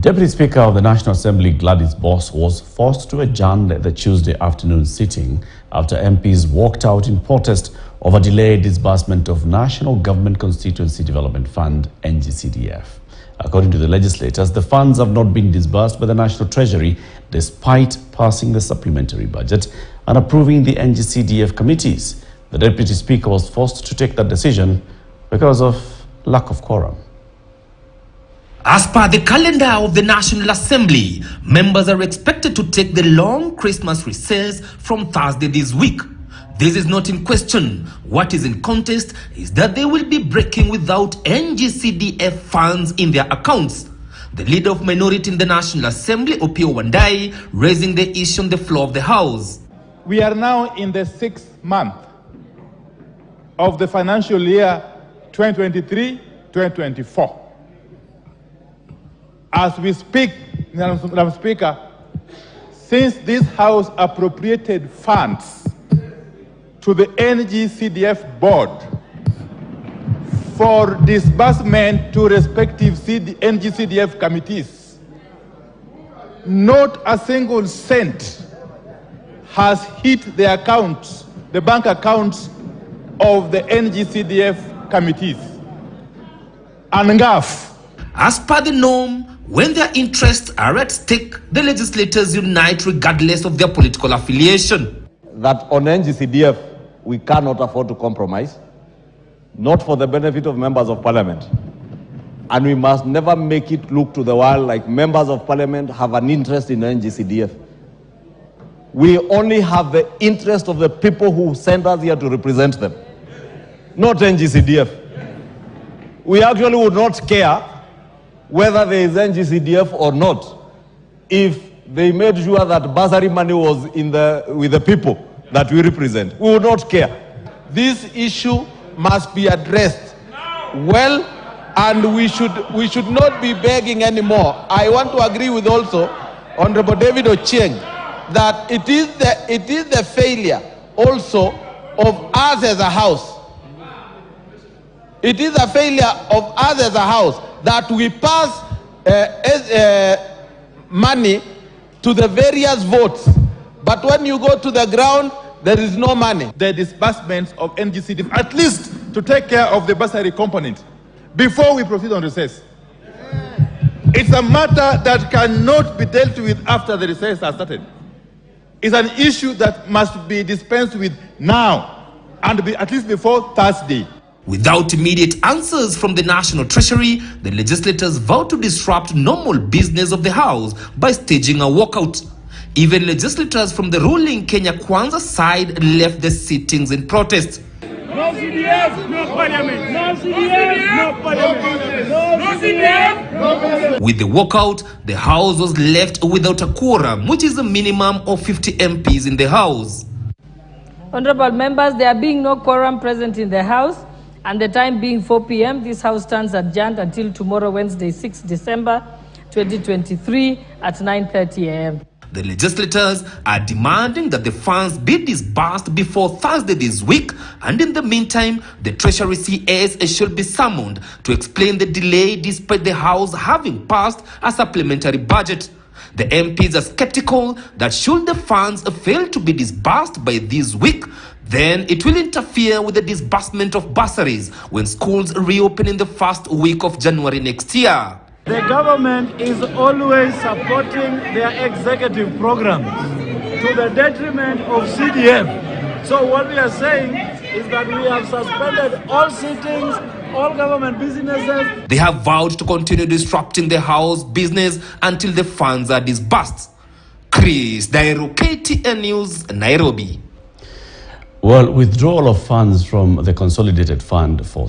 Deputy Speaker of the National Assembly Gladys Boss was forced to adjourn the Tuesday afternoon sitting after MPs walked out in protest over delayed disbursement of National Government Constituency Development Fund (NGCDF). According to the legislators, the funds have not been disbursed by the National Treasury despite passing the supplementary budget and approving the NGCDF committees. The Deputy Speaker was forced to take that decision because of lack of quorum. As per the calendar of the National Assembly, members are expected to take the long Christmas recess from Thursday this week. This is not in question. What is in contest is that they will be breaking without NGCDF funds in their accounts. The leader of minority in the National Assembly, Opiyo Wandayi, raising the issue on the floor of the House. We are now in the 6th month of the financial year 2023-2024. As we speak, Madam Speaker, since this House appropriated funds to the NGCDF board for disbursement to respective NGCDF committees, not a single cent has hit the accounts, the bank accounts of the NGCDF committees. Angaf. As per the norm, when their interests are at stake, the legislators unite regardless of their political affiliation. That on NGCDF, we cannot afford to compromise, not for the benefit of members of parliament. And we must never make it look to the world like members of parliament have an interest in NGCDF. We only have the interest of the people who sent us here to represent them, not NGCDF. We actually would not care whether there is NGCDF or not, if they made sure that bursary money was with the people that we represent. We would not care. This issue must be addressed well, and we should not be begging anymore. I want to agree with also Honorable David Ochieng that it is the failure also of us as a House. It is a failure of us as a House that we pass money to the various votes, but when you go to the ground, there is no money. The disbursements of NGCDF, at least to take care of the bursary component, before we proceed on recess. It's a matter that cannot be dealt with after the recess has started. It's an issue that must be dispensed with now, and be at least before Thursday. Without immediate answers from the National Treasury, the legislators vowed to disrupt normal business of the House by staging a walkout. Even legislators from the ruling Kenya Kwanza side left the sittings in protest. No CDF, no parliament. No CDF, no parliament. No CDF, no parliament. With the walkout, the House was left without a quorum, which is a minimum of 50 MPs in the House. Honorable members, there being no quorum present in the House, and the time being 4 p.m., this House stands adjourned until tomorrow, Wednesday, 6 December 2023 at 9:30 a.m. The legislators are demanding that the funds be disbursed before Thursday this week, and in the meantime, the Treasury CS should be summoned to explain the delay despite the House having passed a supplementary budget. The MPs are skeptical that should the funds fail to be disbursed by this week, then it will interfere with the disbursement of bursaries when schools reopen in the first week of January next year. The government is always supporting their executive programs to the detriment of CDF. So what we are saying is that we have suspended all sittings, all government businesses. They have vowed to continue disrupting the House business until the funds are disbursed. Chris Dairo, KTN News, Nairobi. Well, withdrawal of funds from the Consolidated Fund for